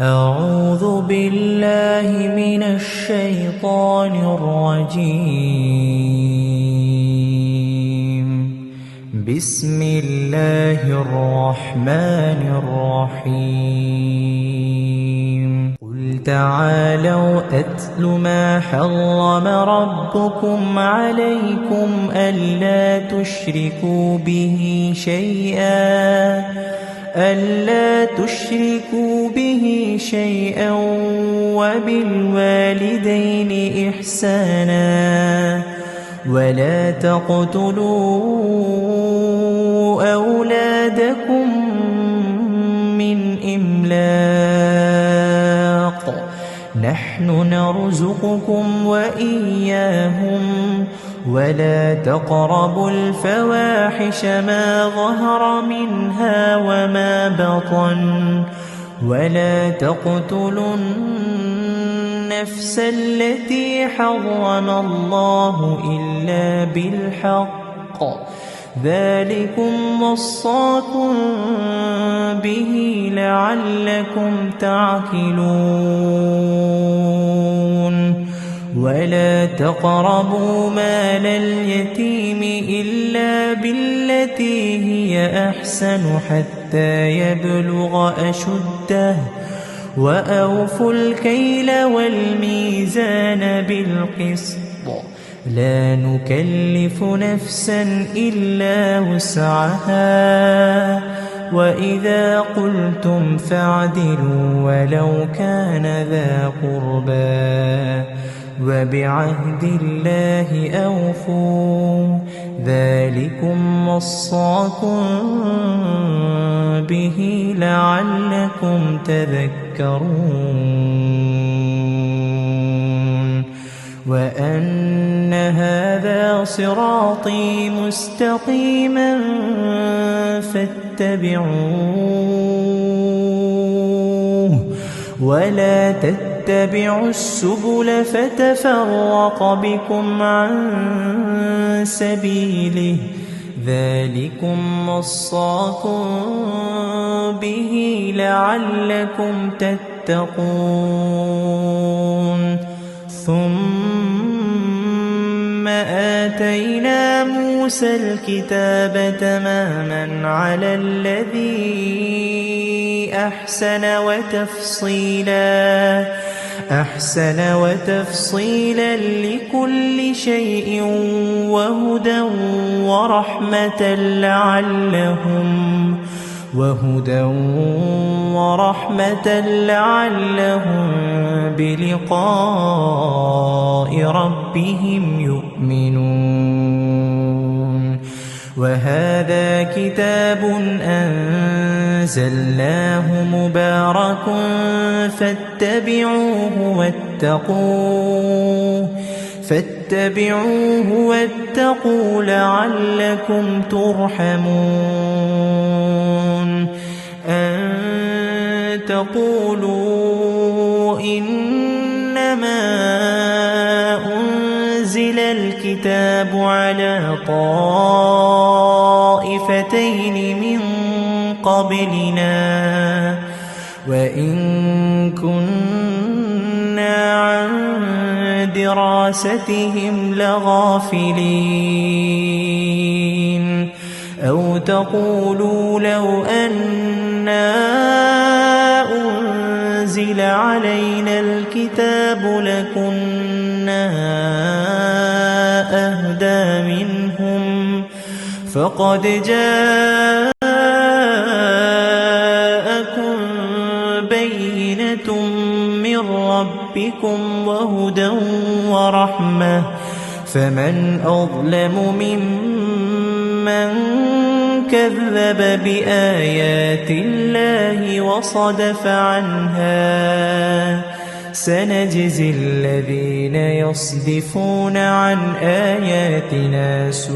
أعوذ بالله من الشيطان الرجيم. بسم الله الرحمن الرحيم. قل تعالوا أتل ما حرم ربكم عليكم ألا تشركوا به شيئا وبالوالدين إحسانا ولا تقتلوا أولادكم من إملاق نحن نرزقكم وإياهم ولا تقربوا الفواحش ما ظهر منها وما بطن ولا تقتلوا النفس التي حرم الله إلا بالحق ذلكم وصاكم به لعلكم تعقلون. ولا تقربوا مال اليتيم إلا بالتي هي أحسن حتى يبلغ أشده وأوفوا الكيل والميزان بالقسط لا نكلف نفسا إلا وسعها وإذا قلتم فاعدلوا ولو كان ذا قربى وبعهد الله أوفوا ذلكم وصاكم به لعلكم تذكرون. وأن هذا صراطي مستقيما فاتبعوه ولا تتبعوا السبل فتفرق بكم عن سبيله ذلكم وصاكم به لعلكم تتقون. ثم آتينا موسى الكتاب تماما على الذي أحسن وتفصيلا لكل شيء وهدى ورحمة لعلهم بلقاء ربهم يؤمنون. وهذا كتاب أنزلناه مبارك فاتبعوه واتقوا لعلكم ترحمون. أن تقولوا إنما أنزل الكتاب على طائفتين من قبلنا وإن كنا عن دراستهم لغافلين. أو تقولوا لو أنا أنزل علينا الكتاب لكنا أهدى منهم فقد جاءكم بينة من ربكم وهدى ورحمة فمن أظلم ممن كذب بآيات الله وصدف عنها. سنجزي الذين يصدفون عن آياتنا سوء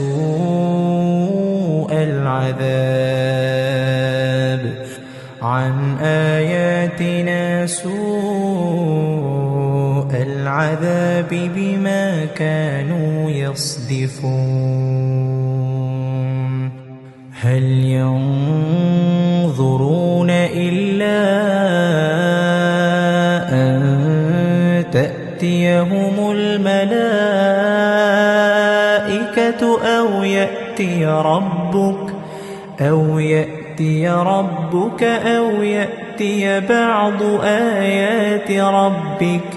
العذاب بما كانوا يصدفون. هل ينظرون إلا تأتيهم الملائكة أو يأتي ربك أو يأتي بعض آيات ربك.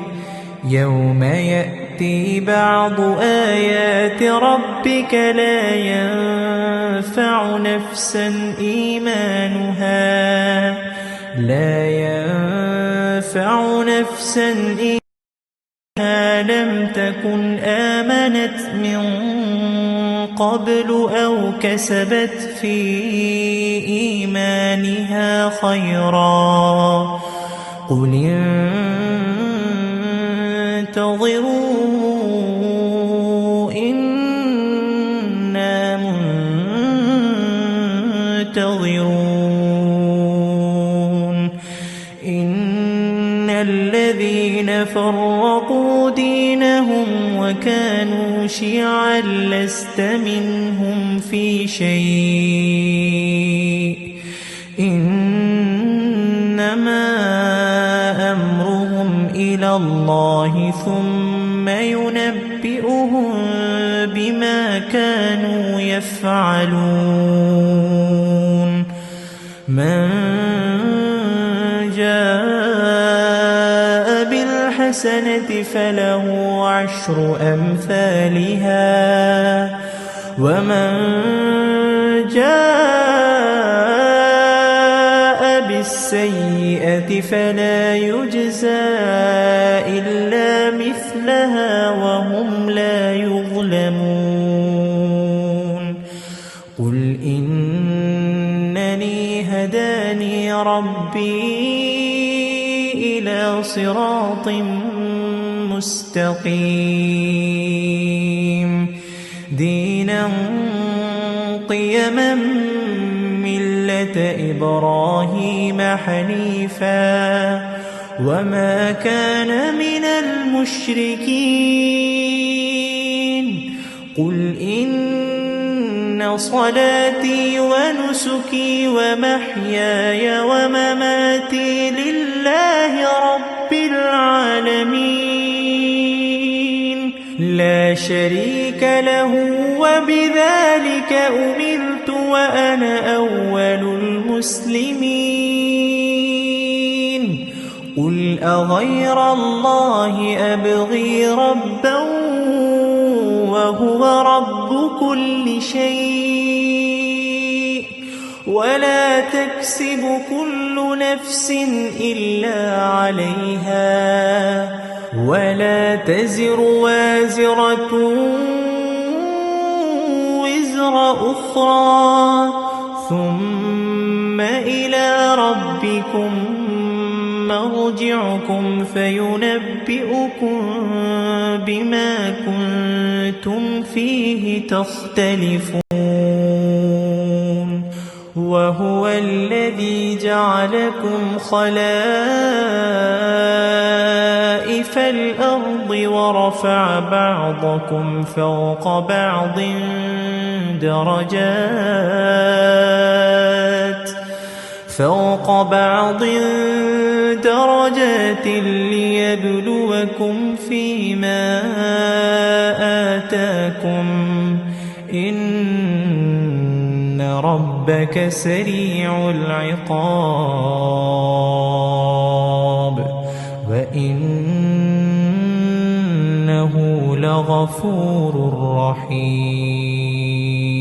يوم يأتي بعض آيات ربك لا ينفع نفسا إيمانها لم تكن آمنت من قبل أو كسبت في إيمانها خيرا. قل انتظروا إنا منتظرون. إن الذين فرقوا دينهم وكانوا شيعا لست منهم في شيء إنما أمرهم إلى الله ثم ينبئهم بما كانوا يفعلون. من جاء بالحسنة فله عشر أمثالها ومن جاء بالسيئة فلا يجزى إلا مثلها وهم لا يظلمون. قل إنني هداني ربي إلى صراط مستقيم دينا قيما ملة إبراهيم حنيفا وما كان من المشركين. قل إن صلاتي ونسكي ومحياي ومماتي لله رب العالمين لا شريك له وبذلك أمرت وأنا أول المسلمين. قل أغير الله أبغي ربا وهو رب كل شيء ولا تكسب كل نفس إلا عليها ولا تزر وازرة وزر أخرى ثم إلى ربكم مرجعكم فينبئكم بما كنتم فيه تختلفون. وهو الذي جعلكم خلائف الأرض ورفع بعضكم فوق بعض درجات ليبلوكم فيما آتاكم إن ربك سريع العقاب وإنه لغفور رحيم.